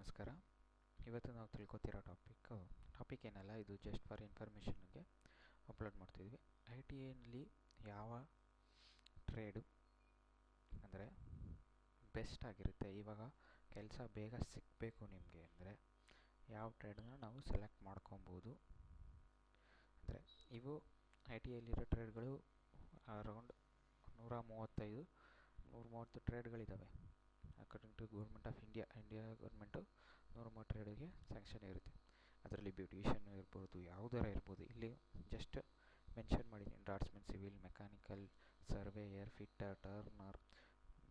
ನಮಸ್ಕಾರ. ಇವತ್ತು ನಾವು ತಿಳ್ಕೊತಿರೋ ಟಾಪಿಕ್ ಏನಲ್ಲ, ಇದು ಜಸ್ಟ್ ಫಾರ್ ಇನ್ಫಾರ್ಮೇಷನ್ಗೆ ಅಪ್ಲೋಡ್ ಮಾಡ್ತಿದ್ವಿ. ಐ ಟಿ ಐನಲ್ಲಿ ಯಾವ ಟ್ರೇಡು ಅಂದರೆ ಬೆಸ್ಟ್ ಆಗಿರುತ್ತೆ, ಇವಾಗ ಕೆಲಸ ಬೇಗ ಸಿಗಬೇಕು ನಿಮಗೆ ಅಂದರೆ ಯಾವ ಟ್ರೇಡನ್ನ ನಾವು ಸೆಲೆಕ್ಟ್ ಮಾಡ್ಕೊಬೋದು. ಅಂದರೆ ಇವು ಐ ಟಿ ಐಲಿರೋ ಟ್ರೇಡ್ಗಳು ಅರೌಂಡ್ 130 ಟ್ರೇಡ್ಗಳಿದ್ದಾವೆ. According to government of India government 130 ಟ್ರೇಡಿಗೆ ಸ್ಯಾಂಕ್ಷನ್ ಇರುತ್ತೆ. ಅದರಲ್ಲಿ ಬ್ಯೂಟಿಷಿಯನ್ ಇರ್ಬೋದು, ಯಾವುದರ ಇರ್ಬೋದು. ಇಲ್ಲಿ ಜಸ್ಟ್ ಮೆನ್ಷನ್ ಮಾಡಿದ್ದೀನಿ: draughtsman, civil, mechanical, surveyor, fitter, turner,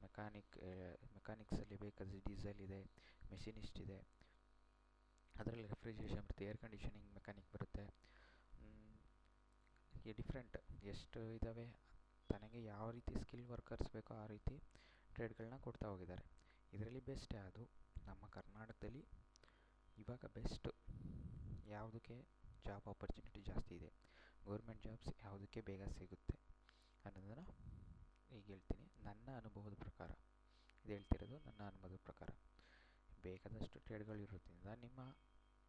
ಮೆಕ್ಯಾನಿಕ್ಸಲ್ಲಿ ಬೇಕಾದ್ರೆ ಡೀಸೆಲ್ ಇದೆ, ಮೆಷಿನಿಸ್ಟ್ ಇದೆ. ಅದರಲ್ಲಿ ರೆಫ್ರಿಜರೇಷನ್ ಬರುತ್ತೆ, ಏರ್ ಕಂಡೀಷನಿಂಗ್ ಮೆಕ್ಯಾನಿಕ್ ಬರುತ್ತೆ. ಈ ಡಿಫ್ರೆಂಟ್ ಎಷ್ಟು ಇದ್ದಾವೆ, ತನಗೆ ಯಾವ ರೀತಿ ಸ್ಕಿಲ್ ವರ್ಕರ್ಸ್ ಬೇಕೋ ಆ ರೀತಿ ಟ್ರೇಡ್ಗಳನ್ನ ಕೊಡ್ತಾ ಹೋಗಿದ್ದಾರೆ. ಇದರಲ್ಲಿ ಬೆಸ್ಟ್ ಯಾವುದು, ನಮ್ಮ ಕರ್ನಾಟಕದಲ್ಲಿ ಇವಾಗ ಬೆಸ್ಟು ಯಾವುದಕ್ಕೆ ಜಾಬ್ ಆಪರ್ಚುನಿಟಿ ಜಾಸ್ತಿ ಇದೆ, ಗೌರ್ಮೆಂಟ್ ಜಾಬ್ಸ್ ಯಾವುದಕ್ಕೆ ಬೇಗ ಸಿಗುತ್ತೆ ಅನ್ನೋದನ್ನು ಈಗ ಹೇಳ್ತೀನಿ. ನನ್ನ ಅನುಭವದ ಪ್ರಕಾರ ಇದು ಹೇಳ್ತಿರೋದು. ನನ್ನ ಅನುಭವದ ಪ್ರಕಾರ ಬೇಕಾದಷ್ಟು ಟ್ರೇಡ್ಗಳಿರೋದ್ರಿಂದ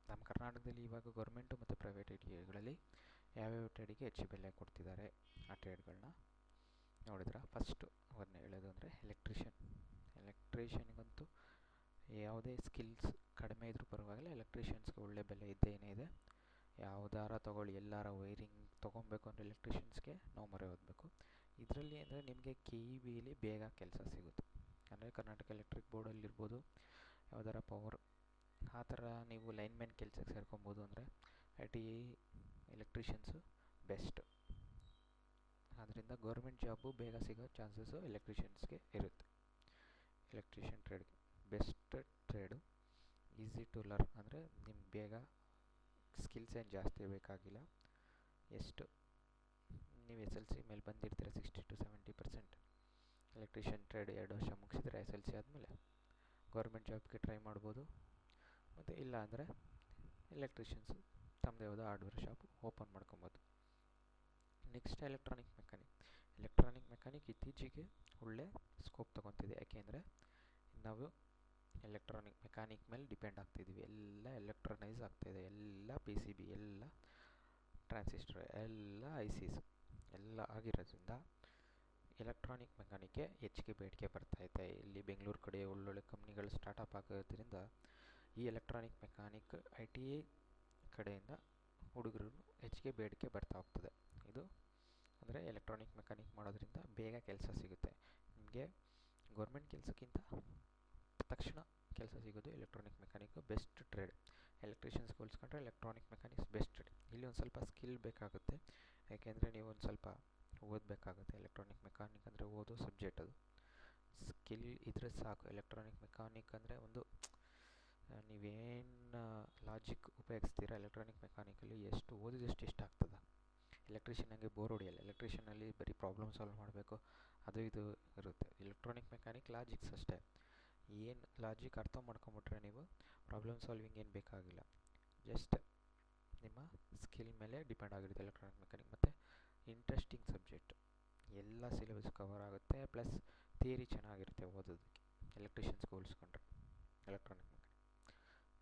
ನಮ್ಮ ಕರ್ನಾಟಕದಲ್ಲಿ ಇವಾಗ ಗೌರ್ಮೆಂಟು ಮತ್ತು ಪ್ರೈವೇಟ್ ಐ ಟಿ ಐಗಳಲ್ಲಿ ಯಾವ್ಯಾವ ಟ್ರೇಡಿಗೆ ಹೆಚ್ಚು ಬೆಲೆ ಕೊಡ್ತಿದ್ದಾರೆ ಆ ಟ್ರೇಡ್ಗಳನ್ನ ನೋಡಿದ್ರೆ, ಫಸ್ಟು ಅವನ್ನ ಹೇಳೋದು ಅಂದರೆ ಎಲೆಕ್ಟ್ರಿಷಿಯನ್ಗಂತೂ ಯಾವುದೇ ಸ್ಕಿಲ್ಸ್ ಕಡಿಮೆ ಇದ್ರೂ ಪರವಾಗಿಲ್ಲ, ಎಲೆಕ್ಟ್ರಿಷಿಯನ್ಸ್ಗೆ ಒಳ್ಳೆ ಬೆಲೆ ಇದ್ದೇನೇ ಇದೆ. ಯಾವುದಾರ ತೊಗೊಳ್ಳಿ, ಎಲ್ಲಾರ ವೈರಿಂಗ್ ತೊಗೊಬೇಕು ಅಂದರೆ ಎಲೆಕ್ಟ್ರಿಷಿಯನ್ಸ್ಗೆ ನಾವು ಮೊರೆ ಹೋಗಬೇಕು. ಇದರಲ್ಲಿ ಅಂದರೆ ನಿಮಗೆ ಕೆ ಇ ಬಿಲಿ ಬೇಗ ಕೆಲಸ ಸಿಗುತ್ತೆ. ಅಂದರೆ ಕರ್ನಾಟಕ ಎಲೆಕ್ಟ್ರಿಕ್ ಬೋರ್ಡಲ್ಲಿರ್ಬೋದು, ಯಾವುದಾರ ಪವರ್ ಆ ಥರ ನೀವು ಲೈನ್ಮೆನ್ ಕೆಲಸಕ್ಕೆ ಸೇರ್ಕೊಬೋದು. ಅಂದರೆ I T I electricians best. ಆದ್ದರಿಂದ ಗೌರ್ಮೆಂಟ್ ಜಾಬು ಬೇಗ ಸಿಗೋ ಚಾನ್ಸಸ್ಸು ಎಲೆಕ್ಟ್ರಿಷಿಯನ್ಸ್ಗೆ ಇರುತ್ತೆ. ಎಲೆಕ್ಟ್ರಿಷಿಯನ್ ಟ್ರೇಡ್ಗೆ best trade, easy to learn. ಅಂದರೆ ನಿಮ್ಗೆ ಬೇಗ ಸ್ಕಿಲ್ಸ್ ಏನು ಜಾಸ್ತಿ ಬೇಕಾಗಿಲ್ಲ. ಎಷ್ಟು ನೀವು ಎಸ್ ಎಲ್ ಸಿ ಮೇಲೆ ಬಂದಿರ್ತೀರ, 60 to 70%. ಎಲೆಕ್ಟ್ರಿಷಿಯನ್ ಟ್ರೇಡ್ 2 ವರ್ಷ ಮುಗಿಸಿದ್ರೆ ಎಸ್ ಎಲ್ ಸಿ ಆದಮೇಲೆ ಗೌರ್ಮೆಂಟ್ ಜಾಬ್ಗೆ ಟ್ರೈ ಮಾಡ್ಬೋದು. ಮತ್ತು ಇಲ್ಲ ಅಂದರೆ ಎಲೆಕ್ಟ್ರಿಷಿಯನ್ಸು ತಮ್ಮದೇ ಯಾವುದೋ ಹಾರ್ಡ್ವೇರ್ ಶಾಪ್ ಓಪನ್ ಮಾಡ್ಕೊಬೋದು. ನೆಕ್ಸ್ಟ್ ಎಲೆಕ್ಟ್ರಾನಿಕ್ ಮೆಕ್ಯಾನಿಕ್ ಇತ್ತೀಚೆಗೆ ಒಳ್ಳೆ ಸ್ಕೋಪ್ ತೊಗೊತಿದೆ. ಯಾಕೆಂದರೆ ನಾವು ಎಲೆಕ್ಟ್ರಾನಿಕ್ ಮೆಕ್ಯಾನಿಕ್ ಮೇಲೆ ಡಿಪೆಂಡ್ ಆಗ್ತಿದ್ದೀವಿ. ಎಲ್ಲ ಎಲೆಕ್ಟ್ರನೈಸ್ ಆಗ್ತಾಯಿದೆ. ಎಲ್ಲ ಪಿ ಸಿ ಬಿ, ಎಲ್ಲ ಟ್ರಾನ್ಸಿಸ್ಟರ್, ಎಲ್ಲ ಐ ಸಿಸ್ ಎಲ್ಲ ಆಗಿರೋದ್ರಿಂದ ಎಲೆಕ್ಟ್ರಾನಿಕ್ ಮೆಕ್ಯಾನಿಕ್ಗೆ ಹೆಚ್ಚಿಗೆ ಬೇಡಿಕೆ ಬರ್ತಾಯಿದೆ. ಇಲ್ಲಿ ಬೆಂಗಳೂರು ಕಡೆ ಒಳ್ಳೊಳ್ಳೆ ಕಂಪ್ನಿಗಳು ಸ್ಟಾರ್ಟಪ್ ಆಗೋದ್ರಿಂದ ಈ electronic mechanic I T I ಕಡೆಯಿಂದ ಹುಡುಗರು ಹೆಚ್ಚಿಗೆ ಬೇಡಿಕೆ ಬರ್ತಾ ಹೋಗ್ತದೆ. ಇದು ಅಂದರೆ ಎಲೆಕ್ಟ್ರಾನಿಕ್ ಮೆಕ್ಯಾನಿಕ್ ಮಾಡೋದ್ರಿಂದ ಬೇಗ ಕೆಲಸ ಸಿಗುತ್ತೆ ನಿಮಗೆ. ಗೌರ್ಮೆಂಟ್ ಕೆಲಸಕ್ಕಿಂತ ತಕ್ಷಣ ಕೆಲಸ ಸಿಗೋದು ಎಲೆಕ್ಟ್ರಾನಿಕ್ ಮೆಕ್ಯಾನಿಕ್ ಬೆಸ್ಟ್ ಟ್ರೇಡ್. ಎಲೆಕ್ಟ್ರಿಷಿಯನ್ಸ್ಗೆ ಹೋಲಿಸ್ಕೊಂಡ್ರೆ ಎಲೆಕ್ಟ್ರಾನಿಕ್ ಮೆಕ್ಯಾನಿಕ್ಸ್ ಬೆಸ್ಟ್ ಟ್ರೇಡ್. ಇಲ್ಲಿ ಒಂದು ಸ್ವಲ್ಪ ಸ್ಕಿಲ್ ಬೇಕಾಗುತ್ತೆ, ಯಾಕೆಂದರೆ ನೀವು ಒಂದು ಸ್ವಲ್ಪ ಓದಬೇಕಾಗುತ್ತೆ. ಎಲೆಕ್ಟ್ರಾನಿಕ್ ಮೆಕ್ಯಾನಿಕ್ ಅಂದರೆ ಓದೋ ಸಬ್ಜೆಕ್ಟ್, ಅದು ಸ್ಕಿಲ್ ಇದ್ರೆ ಸಾಕು. ಎಲೆಕ್ಟ್ರಾನಿಕ್ ಮೆಕ್ಯಾನಿಕ್ ಅಂದರೆ ಒಂದು ನೀವೇನು ಲಾಜಿಕ್ ಉಪಯೋಗಿಸ್ತೀರ ಎಲೆಕ್ಟ್ರಾನಿಕ್ ಮೆಕ್ಯಾನಿಕಲ್ಲಿ, ಎಷ್ಟು ಓದಿದಷ್ಟು ಇಷ್ಟ ಆಗ್ತದೆ. ಎಲೆಕ್ಟ್ರಿಷಿಯನ್ಗೆ ಬೋರ್ ಹೊಡಿಯಲ್ಲ. ಎಲೆಕ್ಟ್ರಿಷಿಯನಲ್ಲಿ ಬರೀ ಪ್ರಾಬ್ಲಮ್ ಸಾಲ್ವ್ ಮಾಡಬೇಕು, ಅದು ಇದು ಇರುತ್ತೆ. ಎಲೆಕ್ಟ್ರಾನಿಕ್ ಮೆಕ್ಯಾನಿಕ್ ಲಾಜಿಕ್ಸ್ ಅಷ್ಟೇ. ಏನು ಲಾಜಿಕ್ ಅರ್ಥ ಮಾಡ್ಕೊಂಬಿಟ್ರೆ ನೀವು ಪ್ರಾಬ್ಲಮ್ ಸಾಲ್ವಿಂಗ್ ಏನು ಬೇಕಾಗಿಲ್ಲ. ಜಸ್ಟ್ ನಿಮ್ಮ ಸ್ಕಿಲ್ ಮೇಲೆ ಡಿಪೆಂಡ್ ಆಗಿರುತ್ತೆ ಎಲೆಕ್ಟ್ರಾನಿಕ್ ಮೆಕ್ಯಾನಿಕ್. ಮತ್ತು ಇಂಟ್ರೆಸ್ಟಿಂಗ್ ಸಬ್ಜೆಕ್ಟ್, ಎಲ್ಲ ಸಿಲೆಬಸ್ ಕವರ್ ಆಗುತ್ತೆ, ಪ್ಲಸ್ ಥಿಯರಿ ಚೆನ್ನಾಗಿರುತ್ತೆ ಓದೋದಕ್ಕೆ ಎಲೆಕ್ಟ್ರಿಷಿಯನ್ಸ್ಗೆ ಹೋಲಿಸ್ಕೊಂಡ್ರೆ. ಎಲೆಕ್ಟ್ರಾನಿಕ್ ಮೆಕ್ಯಾನಿಕ್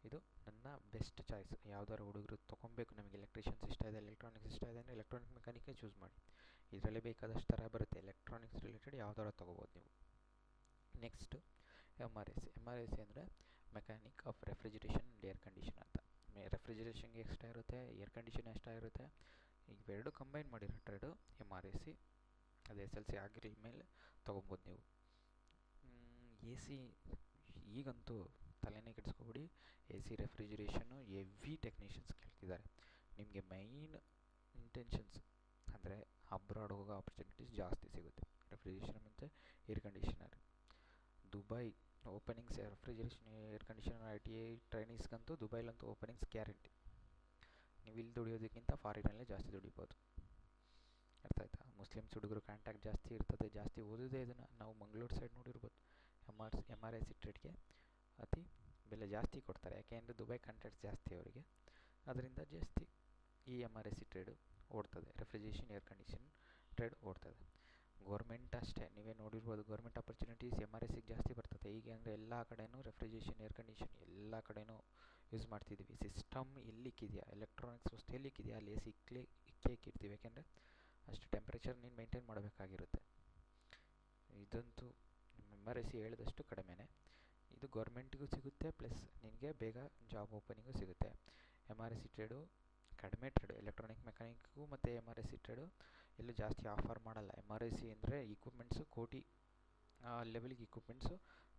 ಇದು ನನ್ನ ಬೆಸ್ಟ್ ಚಾಯ್ಸ್. ಯಾವ್ದಾದ್ರು ಹುಡುಗರು ತೊಗೊಬೇಕು, ನಮಗೆ ಎಲೆಕ್ಟ್ರಿಷಿಯನ್ಸ್ ಇಷ್ಟ ಇದೆ, ಎಲೆಕ್ಟ್ರಾನಿಕ್ಸ್ ಇಷ್ಟ ಇದೆ ಅಂದರೆ ಎಲೆಕ್ಟ್ರಾನಿಕ್ ಮೆಕ್ಯಾನಿಕೇ ಚೂಸ್ ಮಾಡಿ. ಇದರಲ್ಲಿ ಬೇಕಾದಷ್ಟು ಥರ ಬರುತ್ತೆ, ಎಲೆಕ್ಟ್ರಾನಿಕ್ಸ್ ರಿಲೇಟೆಡ್ ಯಾವ್ದಾರು ತೊಗೋಬೋದು ನೀವು. Next M R I C ಅಂದರೆ mechanic of refrigeration and air condition ಅಂತ. ರೆಫ್ರಿಜರೇಷನ್ಗೆ ಎಕ್ಸ್ಟ್ರಾ ಇರುತ್ತೆ, ಏರ್ ಕಂಡೀಷನ್ ಎಕ್ಸ್ಟ್ರಾ ಇರುತ್ತೆ. ಇವೆರಡು ಕಂಬೈನ್ ಮಾಡಿರೋ trade M R I C. ಅದು ಎಸ್ ಎಲ್ ಸಿ ಆಗಿರೋ ಮೇಲೆ ತೊಗೊಬೋದು ನೀವು. ಎ ಸಿ ಈಗಂತೂ ತಲೆನೇ ಕೆಡಿಸ್ಕೊಬಿಡಿ, A C refrigeration heavy technicians ಕೇಳ್ತಿದ್ದಾರೆ. ನಿಮಗೆ ಮೈನ್ ಇಂಟೆನ್ಷನ್ಸ್ ಅಂದರೆ ಅಬ್ರಾಡ್ ಹೋಗೋ ಆಪರ್ಚುನಿಟೀಸ್ ಜಾಸ್ತಿ ಸಿಗುತ್ತೆ. ರೆಫ್ರಿಜರೇಷನ್ ಮತ್ತು air conditioner. Dubai openings refrigeration air conditioner I T I ಟ್ರೈನೀಸ್ಗಂತೂ ದುಬೈಲಂತೂ ಓಪನಿಂಗ್ಸ್ ಗ್ಯಾರಂಟಿ. ನೀವು ಇಲ್ಲಿ ದುಡಿಯೋದಕ್ಕಿಂತ ಫಾರಿನಲ್ಲೇ ಜಾಸ್ತಿ ದುಡಿಬೋದು. ಅರ್ಥ ಆಯ್ತಾ? ಮುಸ್ಲಿಮ್ಸ್ ಹುಡುಗರು ಕಾಂಟ್ಯಾಕ್ಟ್ ಜಾಸ್ತಿ ಇರ್ತದೆ, ಜಾಸ್ತಿ ಓದೋದೇ ಇದನ್ನು. ನಾವು ಮಂಗಳೂರು ಸೈಡ್ ನೋಡಿರ್ಬೋದು, ಎಮ್ ಆರ್ ಐ ಸಿ ಟ್ರೇಡ್ಗೆ ಅತಿ ಬೆಲೆ ಜಾಸ್ತಿ ಕೊಡ್ತಾರೆ. ಯಾಕೆಂದರೆ ದುಬೈ ಕಾಂಟ್ಯಾಕ್ಟ್ಸ್ ಜಾಸ್ತಿ ಅವರಿಗೆ, ಅದರಿಂದ ಜಾಸ್ತಿ ಈ M R I C trade ಓಡ್ತದೆ. ರೆಫ್ರಿಜರೇಷನ್ ಏರ್ ಕಂಡೀಷನ್ ಟ್ರೇಡ್ ಓಡ್ತದೆ. ಗೋರ್ಮೆಂಟ್ ಅಷ್ಟೇ ನೀವೇ ನೋಡಿರ್ಬೋದು, ಗೋರ್ಮೆಂಟ್ ಆಪರ್ಚುನಿಟೀಸ್ MRSಗೆ ಜಾಸ್ತಿ ಬರ್ತದೆ. ಈಗ ಅಂದರೆ ಎಲ್ಲ ಕಡೆನೂ ರೆಫ್ರಿಜರೇಷನ್, ಏರ್ ಕಂಡೀಷನ್ ಎಲ್ಲ ಕಡೆನೂ ಯೂಸ್ ಮಾಡ್ತಿದ್ದೀವಿ. ಸಿಸ್ಟಮ್ ಎಲ್ಲಿಕ್ಕಿದೆಯಾ, ಎಲೆಕ್ಟ್ರಾನಿಕ್ಸ್ ವಸ್ತು ಎಲ್ಲಿಕ್ಕಿದೆಯಾ ಅಲ್ಲಿ ಇಕ್ಕೇ ಇಕ್ಕಿರ್ತೀವಿ. ಯಾಕೆಂದರೆ ಅಷ್ಟು ಟೆಂಪ್ರೇಚರ್ ನೀನು ಮೇಂಟೈನ್ ಮಾಡಬೇಕಾಗಿರುತ್ತೆ. ಇದಂತೂ MRSC ಹೇಳಿದಷ್ಟು ಕಡಿಮೆನೇ. ಇದು ಗೌರ್ಮೆಂಟಿಗೂ ಸಿಗುತ್ತೆ, ಪ್ಲಸ್ ನಿನಗೆ ಬೇಗ ಜಾಬ್ ಓಪನಿಂಗು ಸಿಗುತ್ತೆ. MRSC ಟ್ರೇಡು ಕಡಿಮೆ ಟ್ರೇಡು, ಎಲೆಕ್ಟ್ರಾನಿಕ್ ಮೆಕ್ಯಾನಿಕ್ಗೂ ಮತ್ತು MRSC ಟ್ರೇಡು ಎಲ್ಲೂ ಜಾಸ್ತಿ ಆಫರ್ ಮಾಡಲ್ಲ. MRSC ಅಂದರೆ ಇಕ್ವಿಪ್ಮೆಂಟ್ಸು ಕೋಟಿ ಲೆವೆಲ್ಗೆ ಇಕ್ವಿಪ್ಮೆಂಟ್ಸು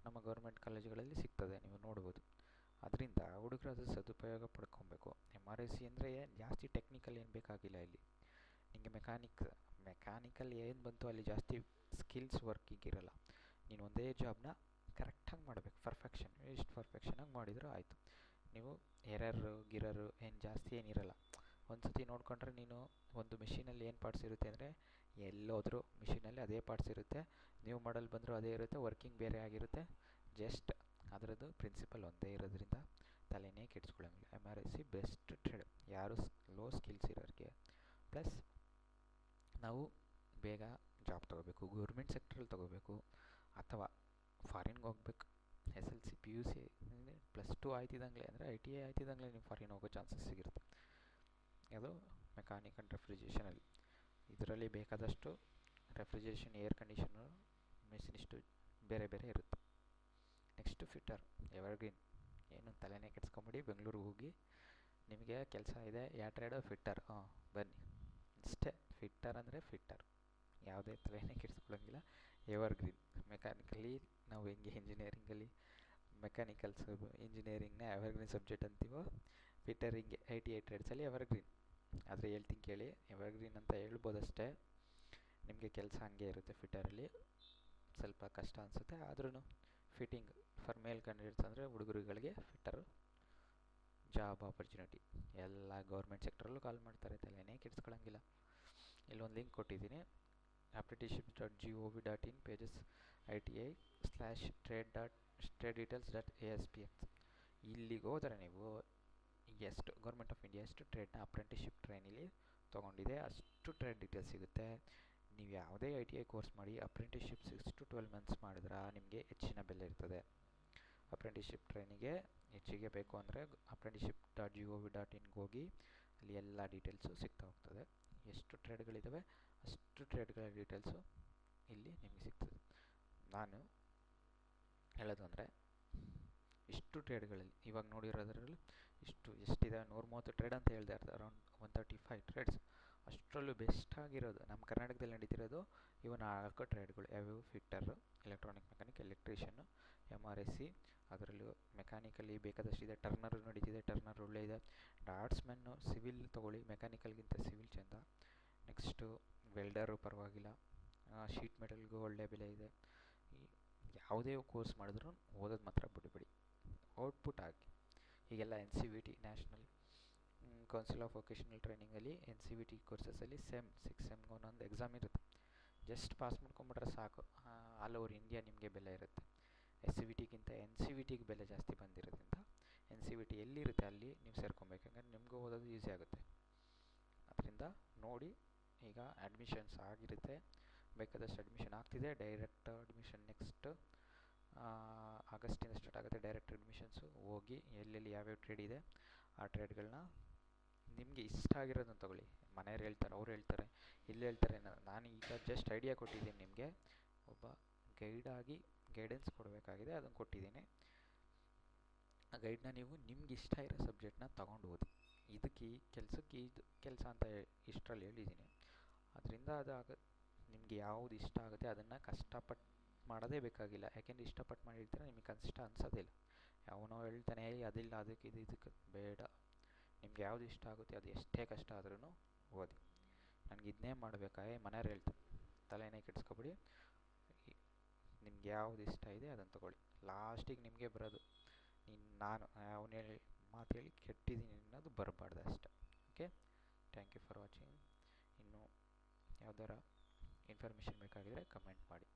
ನಮ್ಮ ಗೌರ್ಮೆಂಟ್ ಕಾಲೇಜುಗಳಲ್ಲಿ ಸಿಗ್ತದೆ, ನೀವು ನೋಡ್ಬೋದು. ಅದರಿಂದ ಹುಡುಗರು ಅದು ಸದುಪಯೋಗ ಪಡ್ಕೊಬೇಕು. MRSC ಅಂದರೆ ಜಾಸ್ತಿ ಟೆಕ್ನಿಕಲ್ ಏನು ಬೇಕಾಗಿಲ್ಲ ಇಲ್ಲಿ. ನಿಮಗೆ ಮೆಕ್ಯಾನಿಕಲ್ ಏನು ಬಂತು ಅಲ್ಲಿ ಜಾಸ್ತಿ ಸ್ಕಿಲ್ಸ್ ವರ್ಕಿಂಗ್ ಇರಲ್ಲ. ನೀನು ಒಂದೇ ಜಾಬ್ನ ಕರೆಕ್ಟಾಗಿ ಮಾಡಬೇಕು, ಎಷ್ಟು ಪರ್ಫೆಕ್ಷನಾಗಿ ಮಾಡಿದರೂ ಆಯಿತು. ನೀವು ಗಿರರು ಏನು ಜಾಸ್ತಿ ಏನಿರಲ್ಲ. ಒಂದು ಸತಿ ನೋಡಿಕೊಂಡ್ರೆ ನೀನು ಒಂದು ಮಿಷಿನಲ್ಲಿ ಏನು ಪಾರ್ಟ್ಸ್ ಇರುತ್ತೆ ಅಂದರೆ ಎಲ್ಲೋದ್ರೂ ಮಿಷಿನಲ್ಲಿ ಅದೇ ಪಾರ್ಟ್ಸ್ ಇರುತ್ತೆ, ನೀವು ಮಾಡಲ್ ಬಂದರೂ ಅದೇ ಇರುತ್ತೆ, ವರ್ಕಿಂಗ್ ಬೇರೆ ಆಗಿರುತ್ತೆ. ಜಸ್ಟ್ ಅದರದ್ದು ಪ್ರಿನ್ಸಿಪಲ್ ಒಂದೇ ಇರೋದ್ರಿಂದ ತಲೆನೇ ಕೆಡಿಸ್ಕೊಳ್ಳೋಂಗಿಲ್ಲ. MRSC ಬೆಸ್ಟ್ ಟ್ರೇಡ್ ಯಾರು ಲೋ ಸ್ಕಿಲ್ಸ್ ಇರೋರಿಗೆ. ಪ್ಲಸ್ ನಾವು ಬೇಗ ಜಾಬ್ ತೊಗೋಬೇಕು, ಗೌರ್ಮೆಂಟ್ ಸೆಕ್ಟ್ರಲ್ಲಿ ತೊಗೋಬೇಕು, ಅಥವಾ ಫಾರಿನ್ಗೆ ಹೋಗ್ಬೇಕು. SLC PUC +2 ಆಯ್ತಿದ್ದಂಗೆ ಅಂದರೆ ITI ಆಯ್ತಿದ್ದಂಗೆ ನೀವು ಫಾರಿನ್ ಹೋಗೋ ಚಾನ್ಸಸ್ ಸಿಗಿರುತ್ತೆ. ಅದು ಮೆಕ್ಯಾನಿಕ್ ಆ್ಯಂಡ್ ರೆಫ್ರಿಜರೇಷನಲ್ಲಿ. ಇದರಲ್ಲಿ ಬೇಕಾದಷ್ಟು ರೆಫ್ರಿಜರೇಷನ್, ಏರ್ ಕಂಡೀಷನರು, ಮೆಷಿನಿಸ್ಟು ಬೇರೆ ಬೇರೆ ಇರುತ್ತೆ. Next fitter, evergreen. ಏನು ತಲೆನೇ ಕೆಡ್ಸ್ಕೊಂಬಿಡಿ, ಬೆಂಗಳೂರಿಗೆ ಹೋಗಿ ನಿಮಗೆ ಕೆಲಸ ಇದೆ, ಯಾವ ಟ್ರೇಡೋ ಫಿಟ್ಟರ್, ಬನ್ನಿ ಅಷ್ಟೇ. ಫಿಟ್ಟರ್ ಅಂದರೆ ಫಿಟ್ಟರ್, ಯಾವುದೇ ತಲೆನೇ ಕೆಡಿಸ್ಕೊಳ್ಳೋಂಗಿಲ್ಲ. ಎವರ್ಗ್ರೀನ್ ಮೆಕ್ಯಾನಿಕಲ್ಲಿ ನಾವು ಹೆಂಗೆ ಇಂಜಿನಿಯರಿಂಗಲ್ಲಿ ಮೆಕ್ಯಾನಿಕಲ್ಸ್ ಇಂಜಿನಿಯರಿಂಗ್ನ ಎವರ್ಗ್ರೀನ್ ಸಬ್ಜೆಕ್ಟ್ ಅಂತೀವೋ, ಫಿಟ್ಟರಿಂಗ್ಗೆ ITI ಟ್ರೇಡ್ಸಲ್ಲಿ ಎವರ್ಗ್ರೀನ್. ಆದರೆ ಹೇಳ್ತೀನಿ ಕೇಳಿ, ಎವರ್ಗ್ರೀನ್ ಅಂತ ಹೇಳ್ಬೋದಷ್ಟೇ, ನಿಮಗೆ ಕೆಲಸ ಹಂಗೆ ಇರುತ್ತೆ. ಫಿಟ್ಟರಲ್ಲಿ ಸ್ವಲ್ಪ ಕಷ್ಟ ಅನಿಸುತ್ತೆ, ಆದ್ರೂ ಫಿಟ್ಟಿಂಗ್ ಫಾರ್ ಮೇಲ್ ಕ್ಯಾಂಡಿಡೇಟ್ಸ್ ಅಂದರೆ ಹುಡುಗರುಗಳಿಗೆ ಫಿಟ್ಟರು ಜಾಬ್ ಆಪರ್ಚುನಿಟಿ. ಎಲ್ಲ ಗೌರ್ಮೆಂಟ್ ಸೆಕ್ಟ್ರಲ್ಲೂ ಕಾಲ್ ಮಾಡ್ತಾರೆ, ತಲೆನೇ ಕೆಡಿಸ್ಕೊಳ್ಳೋಂಗಿಲ್ಲ. ಇಲ್ಲೊಂದು ಲಿಂಕ್ ಕೊಟ್ಟಿದ್ದೀನಿ, apprenticeship.gov.in pages ITI/trade details.ASP. ಇಲ್ಲಿಗೆ ಹೋದರೆ ನೀವು ಎಷ್ಟು ಗೌರ್ಮೆಂಟ್ ಆಫ್ ಇಂಡಿಯಾ ಎಷ್ಟು ಟ್ರೇಡ್ನ ಅಪ್ರೆಂಟಿಸ್ಶಿಪ್ ಟ್ರೈನಲ್ಲಿ ತೊಗೊಂಡಿದೆ ಅಷ್ಟು ಟ್ರೇಡ್ ಡೀಟೇಲ್ಸ್ ಸಿಗುತ್ತೆ. ನೀವು ಯಾವುದೇ ITI ಕೋರ್ಸ್ ಮಾಡಿ ಅಪ್ರೆಂಟಿಸ್ಶಿಪ್ 6 to 12 months ಮಾಡಿದ್ರೆ ನಿಮಗೆ ಹೆಚ್ಚಿನ ಬೆಲೆ ಇರ್ತದೆ. ಅಪ್ರೆಂಟಿಸ್ಶಿಪ್ ಟ್ರೈನಿಗೆ ಹೆಚ್ಚಿಗೆ ಬೇಕು ಅಂದರೆ apprenticeship.gov.inಗೆ ಹೋಗಿ, ಅಲ್ಲಿ ಎಲ್ಲ ಡೀಟೇಲ್ಸು ಸಿಗ್ತಾ ಹೋಗ್ತದೆ. ಎಷ್ಟು ಟ್ರೇಡ್ಗಳಿದ್ದಾವೆ ಅಷ್ಟು ಟ್ರೇಡ್ಗಳ ಡೀಟೇಲ್ಸು ಇಲ್ಲಿ ನಿಮಗೆ ಸಿಗ್ತದೆ. ನಾನು ಹೇಳೋದು ಅಂದರೆ ಇಷ್ಟು ಟ್ರೇಡ್ಗಳಲ್ಲಿ ಇವಾಗ ನೋಡಿರೋದ್ರಲ್ಲಿ ಎಷ್ಟಿದೆ 130 ಟ್ರೇಡ್ ಅಂತ ಹೇಳಿದೆ, ಅರೌಂಡ್ 135 ಟ್ರೇಡ್ಸ್. ಅಷ್ಟರಲ್ಲೂ ಬೆಸ್ಟ್ ಆಗಿರೋದು ನಮ್ಮ ಕರ್ನಾಟಕದಲ್ಲಿ ನಡೀತಿರೋದು ಇವು 4 ಟ್ರೇಡ್ಗಳು. ಯಾವ್ಯಾವು? Fitter, electronic mechanic, ಎಲೆಕ್ಟ್ರಿಷಿಯನ್ನು, MRSC. ಅದರಲ್ಲೂ ಮೆಕ್ಯಾನಿಕಲ್ಲಿ ಬೇಕಾದಷ್ಟಿದೆ. ಟರ್ನರು ನಡೀತಿದೆ, ಟರ್ನರ್ ಒಳ್ಳೆ ಇದೆ. ಡಾಟ್ಸ್ಮನ್ನು, ಸಿವಿಲ್ ತೊಗೊಳ್ಳಿ, ಮೆಕ್ಯಾನಿಕಲ್ಗಿಂತ ಸಿವಿಲ್ ಚೆಂದ. ನೆಕ್ಸ್ಟು ವೆಲ್ಡರು ಪರವಾಗಿಲ್ಲ, ಶೀಟ್ ಮೆಟಲ್ಗೂ ಒಳ್ಳೆ ಬೆಲೆ ಇದೆ. ಯಾವುದೇ ಕೋರ್ಸ್ ಮಾಡಿದ್ರೂ ಓದೋದು ಮಾತ್ರ ಬಿಡಬೇಡಿ, ಔಟ್ಪುಟ್ ಆಗಿ. ಹೀಗೆಲ್ಲ NCVT national council of vocational ಟ್ರೈನಿಂಗಲ್ಲಿ NCVT ಕೋರ್ಸಸಲ್ಲಿ 6 ಸೆಮ್ಗೆ ಒಂದೊಂದು ಎಕ್ಸಾಮ್ ಇರುತ್ತೆ. ಜಸ್ಟ್ ಪಾಸ್ ಮಾಡ್ಕೊಂಬಿಟ್ರೆ ಸಾಕು, ಆಲ್ ಓವರ್ ಇಂಡಿಯಾ ನಿಮಗೆ ಬೆಲೆ ಇರುತ್ತೆ. SCVTಗಿಂತ NCVTಗೆ ಬೆಲೆ ಜಾಸ್ತಿ ಬಂದಿರೋದ್ರಿಂದ NCVT ಎಲ್ಲಿರುತ್ತೆ ಅಲ್ಲಿ ನೀವು ಸೇರ್ಕೊಬೇಕು, ಯಾಕಂದರೆ ನಿಮಗೂ ಓದೋದು ಈಸಿ ಆಗುತ್ತೆ. ಅದರಿಂದ ನೋಡಿ, ಈಗ ಅಡ್ಮಿಷನ್ಸ್ ಆಗಿರುತ್ತೆ, ಬೇಕಾದಷ್ಟು ಅಡ್ಮಿಷನ್ ಆಗ್ತಿದೆ. ಡೈರೆಕ್ಟ್ ಅಡ್ಮಿಷನ್ ನೆಕ್ಸ್ಟ್ ಆಗಸ್ಟಿಂದ ಸ್ಟಾರ್ಟ್ ಆಗುತ್ತೆ. ಡೈರೆಕ್ಟ್ ಅಡ್ಮಿಷನ್ಸು ಹೋಗಿ ಎಲ್ಲೆಲ್ಲಿ ಯಾವ್ಯಾವ ಟ್ರೇಡ್ ಇದೆ ಆ ಟ್ರೇಡ್ಗಳನ್ನ ನಿಮಗೆ ಇಷ್ಟ ಆಗಿರೋದನ್ನು ತೊಗೊಳ್ಳಿ. ಮನೆಯವ್ರು ಹೇಳ್ತಾರೆ, ಅವ್ರು ಹೇಳ್ತಾರೆ, ಇಲ್ಲಿ ಹೇಳ್ತಾರೆ. ನಾನು ಈಗ ಜಸ್ಟ್ ಐಡಿಯಾ ಕೊಟ್ಟಿದ್ದೀನಿ ನಿಮಗೆ, ಒಬ್ಬ ಗೈಡಾಗಿ ಗೈಡೆನ್ಸ್ ಕೊಡಬೇಕಾಗಿದೆ, ಅದನ್ನು ಕೊಟ್ಟಿದ್ದೀನಿ. ಆ ಗೈಡನ್ನ ನೀವು ನಿಮ್ಗೆ ಇಷ್ಟ ಇರೋ ಸಬ್ಜೆಕ್ಟ್ನ ತೊಗೊಂಡು ಓದಿ. ಇದಕ್ಕೆ ಈ ಕೆಲಸಕ್ಕೆ ಇದು ಕೆಲಸ ಅಂತ ಇಷ್ಟರಲ್ಲಿ ಹೇಳಿದ್ದೀನಿ. ಅದರಿಂದ ನಿಮಗೆ ಯಾವುದು ಇಷ್ಟ ಆಗುತ್ತೆ ಅದನ್ನು ಕಷ್ಟಪಟ್ಟು ಮಾಡೋದೇ ಬೇಕಾಗಿಲ್ಲ. ಯಾಕೆಂದರೆ ಇಷ್ಟಪಟ್ಟು ಮಾಡಿರ್ತೀರ, ನಿಮಗೆ ಕಷ್ಟ ಅನಿಸೋದಿಲ್ಲ. ಯಾವನೋ ಹೇಳ್ತಾನೆ ಅದಿಲ್ಲ, ಅದಕ್ಕೆ ಇದಕ್ಕೆ ಬೇಡ. ನಿಮ್ಗೆ ಯಾವುದು ಇಷ್ಟ ಆಗುತ್ತೆ ಅದು ಎಷ್ಟೇ ಕಷ್ಟ ಆದ್ರೂ ಓದಿ. ನನಗೆ ಇದನ್ನೇ ಮಾಡಬೇಕಾ, ಮನೆಯವ್ರು ಹೇಳ್ತಾರೆ, ತಲೆನೇ ಕೆಡಿಸ್ಕೊಬಿಡಿ, ನಿಮ್ಗೆ ಯಾವುದು ಇಷ್ಟ ಇದೆ ಅದನ್ನು ತೊಗೊಳ್ಳಿ. ಲಾಸ್ಟಿಗೆ ನಿಮಗೆ ಬರೋದು ನಾನು ಅವನು ಹೇಳಿ ಮಾತು ಹೇಳಿ ಕೆಟ್ಟಿದ್ದೀನಿ ಅನ್ನೋದು ಬರಬಾರ್ದು ಅಷ್ಟೆ. Okay, thank you for watching. ಇನ್ನೂ ಯಾವ್ದಾರ ಇನ್ಫಾರ್ಮೇಷನ್ ಬೇಕಾಗಿದ್ದರೆ ಕಮೆಂಟ್ ಮಾಡಿ.